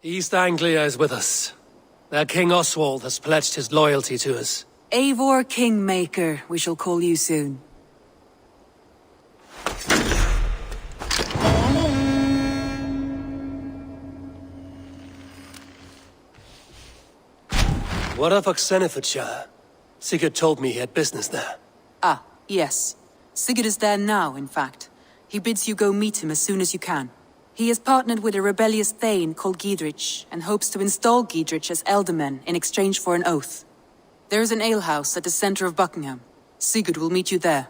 East Anglia is with us. Their King Oswald has pledged his loyalty to us. Eivor Kingmaker, we shall call you soon. What of Oxenefordscire? Sigurd told me he had business there. Ah, yes. Sigurd is there now, in fact. He bids you go meet him as soon as you can. He has partnered with a rebellious thane called Giedrich, and hopes to install Giedrich as elderman in exchange for an oath. There is an alehouse at the center of Buckingham. Sigurd will meet you there.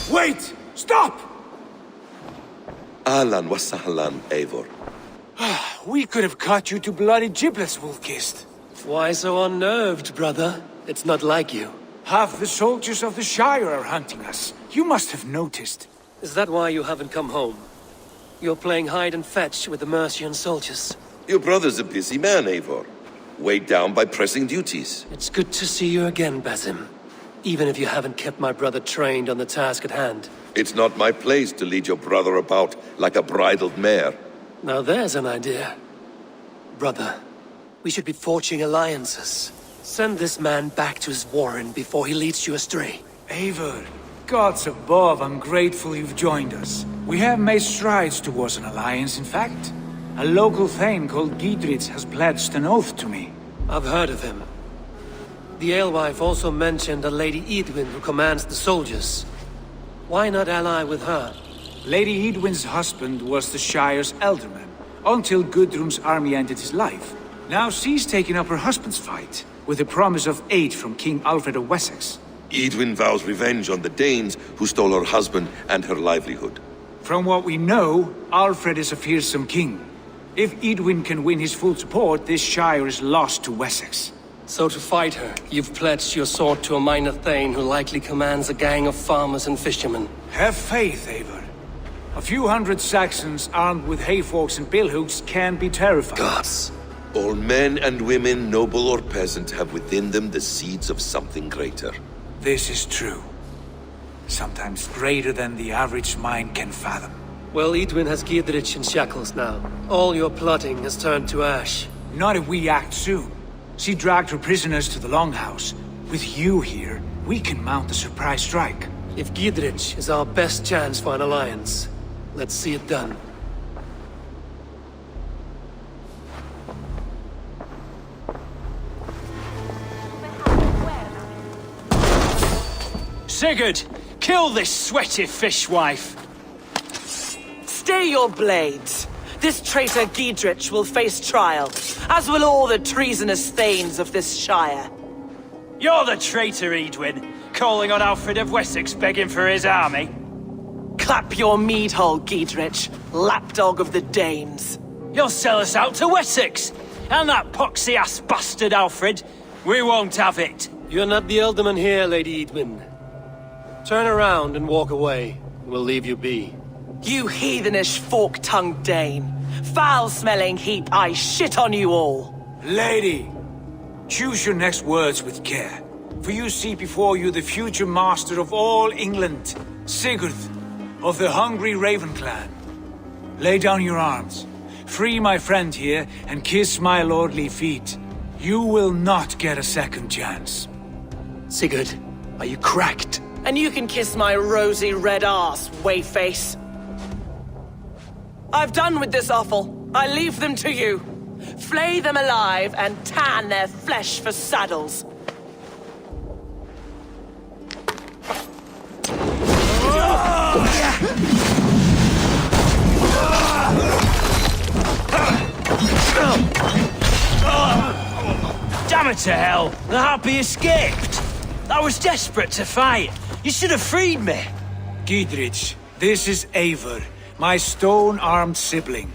Wait! Stop! Ahlan wa sahlan, Eivor. We could have cut you to bloody giblets, Wolf-kissed. Why so unnerved, brother? It's not like you. Half the soldiers of the Shire are hunting us. You must have noticed. Is that why you haven't come home? You're playing hide and fetch with the Mercian soldiers. Your brother's a busy man, Eivor. Weighed down by pressing duties. It's good to see you again, Basim. Even if you haven't kept my brother trained on the task at hand. It's not my place to lead your brother about like a bridled mare. Now there's an idea. Brother, we should be forging alliances. Send this man back to his warren before he leads you astray. Eivor, gods above, I'm grateful you've joined us. We have made strides towards an alliance, in fact. A local thane called Giedrich has pledged an oath to me. I've heard of him. The alewife also mentioned a Lady Eadwyn who commands the soldiers. Why not ally with her? Lady Eadwyn's husband was the Shire's elderman, until Gudrun's army ended his life. Now she's taken up her husband's fight, with the promise of aid from King Alfred of Wessex. Eadwyn vows revenge on the Danes who stole her husband and her livelihood. From what we know, Alfred is a fearsome king. If Eadwyn can win his full support, this Shire is lost to Wessex. So to fight her, you've pledged your sword to a minor thane who likely commands a gang of farmers and fishermen. Have faith, Eivor. A few hundred Saxons armed with hayforks and billhooks can be terrifying. Gods. All men and women, noble or peasant, have within them the seeds of something greater. This is true. Sometimes greater than the average mind can fathom. Well, Eadwyn has Giedrich in shackles now. All your plotting has turned to ash. Not if we act soon. She dragged her prisoners to the Longhouse. With you here, we can mount a surprise strike. If Giedrich is our best chance for an alliance, let's see it done. Sigurd, kill this sweaty fishwife. Stay your blades. This traitor Giedrich will face trial, as will all the treasonous thanes of this shire. You're the traitor, Eadwyn, calling on Alfred of Wessex begging for his army. Clap your mead hole, Giedrich, lapdog of the Danes. You'll sell us out to Wessex, and that poxy-ass bastard Alfred. We won't have it. You're not the elderman here, Lady Eadwyn. Turn around and walk away. We'll leave you be. You heathenish fork-tongued Dane. Foul-smelling heap, I shit on you all. Lady, choose your next words with care. For you see before you the future master of all England, Sigurd, of the hungry Raven clan. Lay down your arms. Free my friend here and kiss my lordly feet. You will not get a second chance. Sigurd, are you cracked? And you can kiss my rosy red arse, wayface. I've done with this offal. I leave them to you. Flay them alive and tan their flesh for saddles. Damn it to hell! The harpy escaped! I was desperate to fight. You should have freed me. Giedrich, this is Eivor, my stone-armed sibling.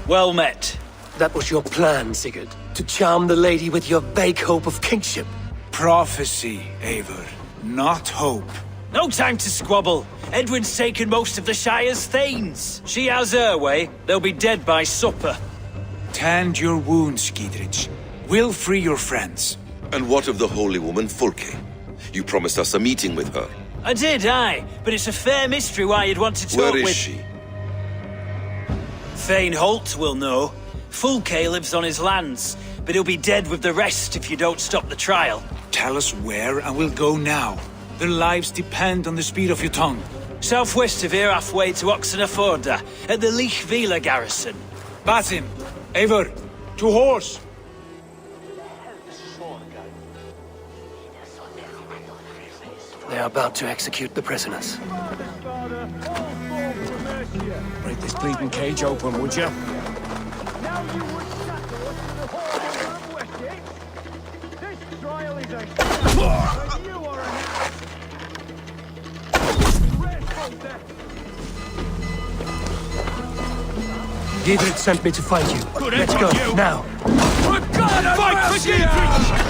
Well met. That was your plan, Sigurd. To charm the lady with your vague hope of kingship. Prophecy, Eivor, not hope. No time to squabble. Eadwyn's taken most of the Shire's thanes. She has her way. They'll be dead by supper. Tend your wounds, Giedrich. We'll free your friends. And what of the holy woman Fulke? You promised us a meeting with her. I did, aye. But it's a fair mystery why you'd want to talk Where is with... she? Thane Holt will know. Fulke lives on his lands, but he'll be dead with the rest if you don't stop the trial. Tell us where and we'll go now. Their lives depend on the speed of your tongue. Southwest of here, halfway to Oxenefordscire, at the Lichvila garrison. Basim, Eivor, to horse! They are about to execute the prisoners. Break this bleeding cage open, would you? Eadwyn sent me to fight you. Let's go, now. Fight for Dietrich!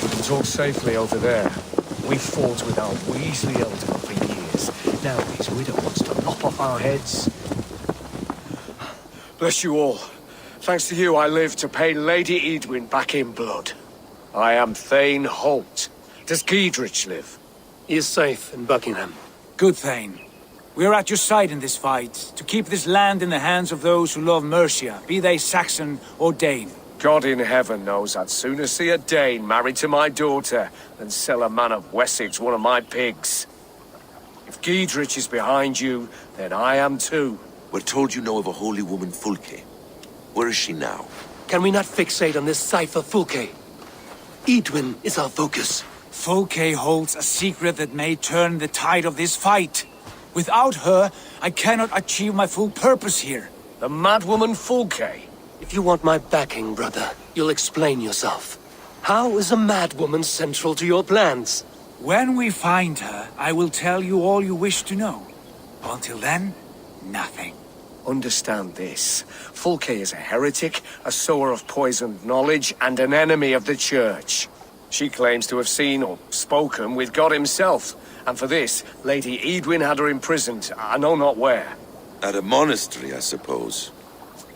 We can talk safely over there. We fought with our Weasley elder for years. Now his widow wants to lop off our heads. Bless you all. Thanks to you, I live to pay Lady Eadwyn back in blood. I am Thane Holt. Does Giedrich live? He is safe in Buckingham. Good, Thane. We are at your side in this fight, to keep this land in the hands of those who love Mercia, be they Saxon or Dane. God in heaven knows I'd sooner see a Dane married to my daughter than sell a man of Wessex one of my pigs. If Giedrich is behind you, then I am too. We're told you know of a holy woman, Fulke. Where is she now? Can we not fixate on this cipher, Fulke? Eadwyn is our focus. Fulke holds a secret that may turn the tide of this fight. Without her, I cannot achieve my full purpose here. The madwoman Fulke? If you want my backing, brother, you'll explain yourself. How is a madwoman central to your plans? When we find her, I will tell you all you wish to know. Until then, nothing. Understand this. Fulke is a heretic, a sower of poisoned knowledge, and an enemy of the Church. She claims to have seen or spoken with God himself, and for this, Lady Eadwyn had her imprisoned, I know not where. At a monastery, I suppose.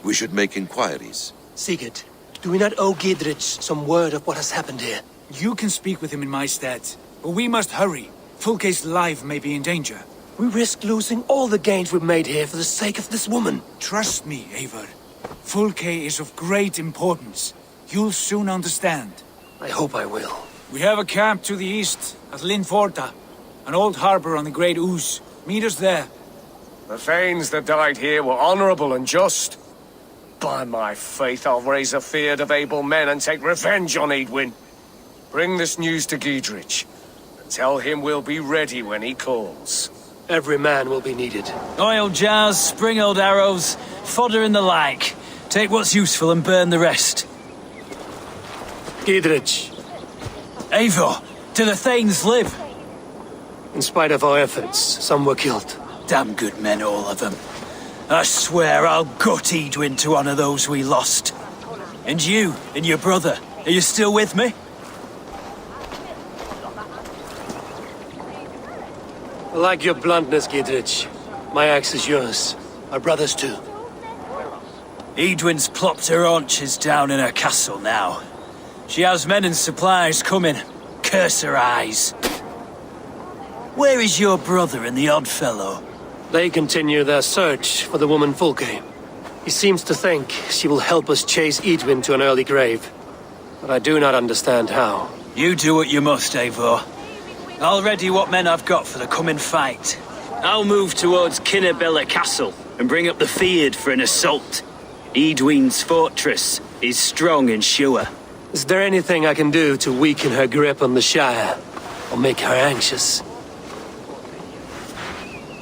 We should make inquiries. Sigurd, do we not owe Giedrich some word of what has happened here? You can speak with him in my stead, but we must hurry. Fulke's life may be in danger. We risk losing all the gains we've made here for the sake of this woman. Trust me, Eivor. Fulke is of great importance. You'll soon understand. I hope I will. We have a camp to the east, at Linforda, an old harbor on the Great Ouse. Meet us there. The Thanes that died here were honorable and just. By my faith, I'll raise a feared of able men and take revenge on Eadwyn. Bring this news to Giedrich, and tell him we'll be ready when he calls. Every man will be needed. Oil jars, spring-old arrows, fodder and the like. Take what's useful and burn the rest. Giedrich, Eivor, do the Thanes live? in spite of our efforts, some were killed. Damn good men, all of them. I swear I'll gut Eadwyn to honor those we lost. And you, and your brother, are you still with me? I like your bluntness, Giedrich. My axe is yours. My brother's too. Eadwyn's plopped her haunches down in her castle now. She has men and supplies coming. Curse her eyes. Where is your brother and the odd fellow? They continue their search for the woman Fulke. He seems to think she will help us chase Eadwyn to an early grave. But I do not understand how. You do what you must, Eivor. I'll ready what men I've got for the coming fight. I'll move towards Kinnabella Castle and bring up the Feared for an assault. Eadwyn's fortress is strong and sure. Is there anything I can do to weaken her grip on the Shire? Or make her anxious?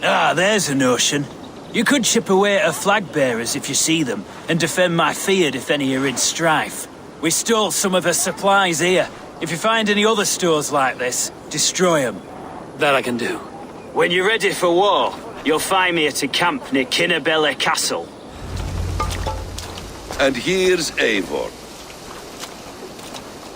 Ah, there's a notion. You could chip away at her flag bearers if you see them, and defend my Feared if any are in strife. We stole some of her supplies here. If you find any other stores like this, destroy them. That I can do. When you're ready for war, you'll find me at a camp near Kinnabella Castle. And here's Eivor.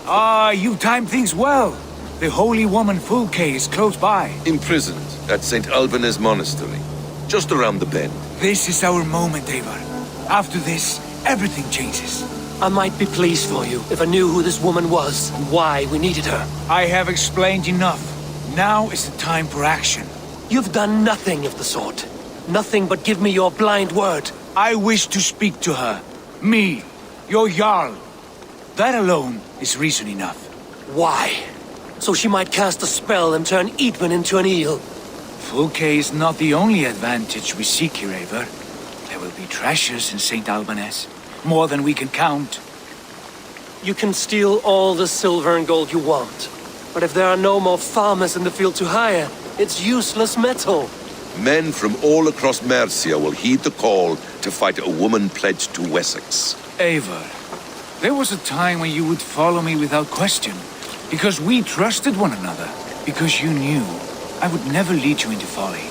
Ah, you timed things well. The holy woman Fulke is close by. Imprisoned at St. Alban's Monastery. Just around the bend. This is our moment, Eivor. After this, everything changes. I might be pleased for you if I knew who this woman was and why we needed her. I have explained enough. Now is the time for action. You've done nothing of the sort. Nothing but give me your blind word. I wish to speak to her. Me, your Jarl. That alone is reason enough. Why? So she might cast a spell and turn Eadwyn into an eel. Fulke is not the only advantage we seek here, Eivor. There will be treasures in St. Albanese. More than we can count. You can steal all the silver and gold you want. But if there are no more farmers in the field to hire, it's useless metal. Men from all across Mercia will heed the call to fight a woman pledged to Wessex. Eivor, there was a time when you would follow me without question. Because we trusted one another. Because you knew I would never lead you into folly.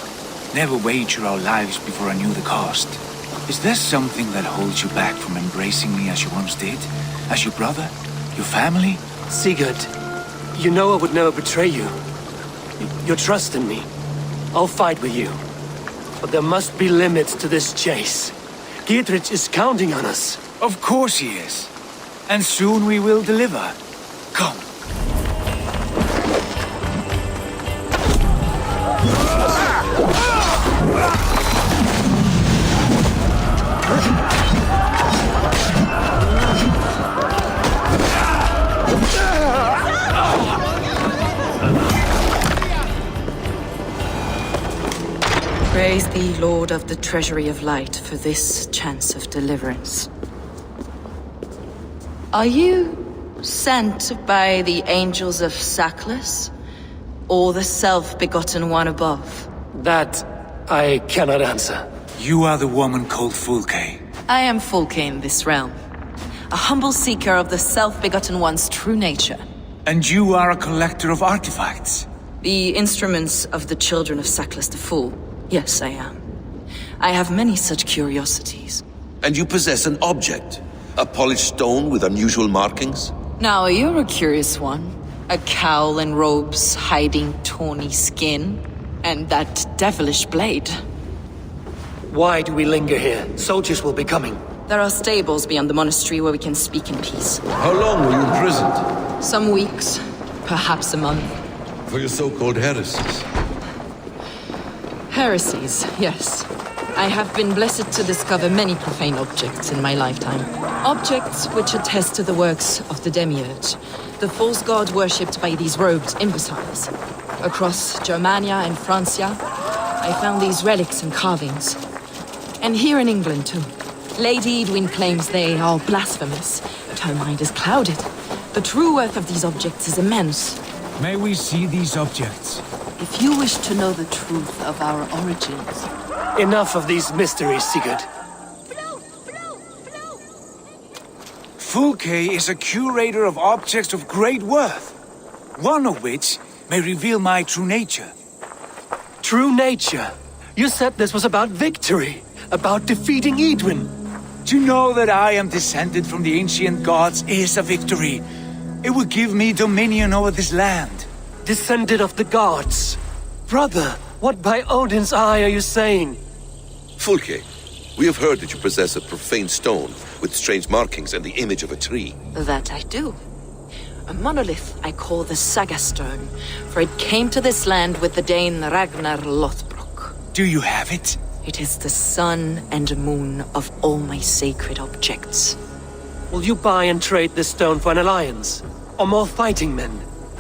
Never wager our lives before I knew the cost. Is there something that holds you back from embracing me as you once did? As your brother? Your family? Sigurd, you know I would never betray you. Your trust in me. I'll fight with you. But there must be limits to this chase. Giedrich is counting on us. Of course he is. And soon we will deliver. Come. Praise thee, Lord of the Treasury of Light, for this chance of deliverance. Are you sent by the angels of Sackless, or the self-begotten one above? That I cannot answer. You are the woman called Fulke. I am Fulke in this realm, a humble seeker of the self-begotten one's true nature. And you are a collector of artifacts. The instruments of the children of Sackless the Fool. Yes, I am. I have many such curiosities. And you possess an object? A polished stone with unusual markings? Now, you're a curious one. A cowl and robes hiding tawny skin. And that devilish blade. Why do we linger here? Soldiers will be coming. There are stables beyond the monastery where we can speak in peace. How long were you imprisoned? Some weeks, perhaps a month. For your so-called heresies? Heresies, yes. I have been blessed to discover many profane objects in my lifetime. Objects which attest to the works of the Demiurge, the false god worshipped by these robed imbeciles. Across Germania and Francia, I found these relics and carvings. And here in England, too. Lady Eadwyn claims they are blasphemous, but her mind is clouded. The true worth of these objects is immense. May we see these objects? If you wish to know the truth of our origins... Enough of these mysteries, Sigurd. Fulke is a curator of objects of great worth. One of which may reveal my true nature. True nature? You said this was about victory, about defeating Eadwyn. To know that I am descended from the ancient gods is a victory. It will give me dominion over this land. Descended of the gods. Brother, what by Odin's eye are you saying? Fulke, we have heard that you possess a profane stone with strange markings and the image of a tree. That I do. A monolith I call the Saga Stone, for it came to this land with the Dane Ragnar Lothbrok. Do you have it? It is the sun and moon of all my sacred objects. Will you buy and trade this stone for an alliance? Or more fighting men?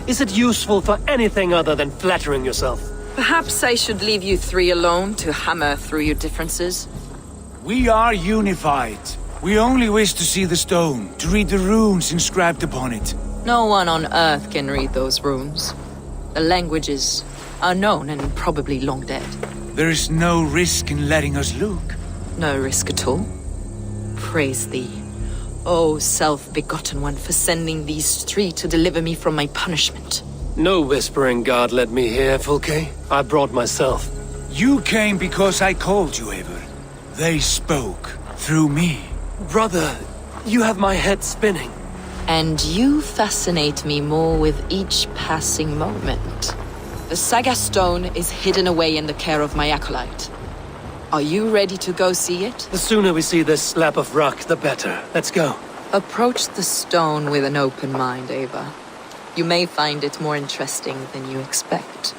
Is it useful for anything other than flattering yourself? Perhaps I should leave you three alone to hammer through your differences? We are unified. We only wish to see the stone, to read the runes inscribed upon it. No one on Earth can read those runes. The languages are known and probably long dead. There is no risk in letting us look. No risk at all. Praise thee, O self-begotten one, for sending these three to deliver me from my punishment. No whispering god led me here, Fulke. I brought myself. You came because I called you, Eivor. They spoke through me. Brother, you have my head spinning. And you fascinate me more with each passing moment. The Saga Stone is hidden away in the care of my acolyte. Are you ready to go see it? The sooner we see this slab of rock, the better. Let's go. Approach the stone with an open mind, Eivor. You may find it more interesting than you expect.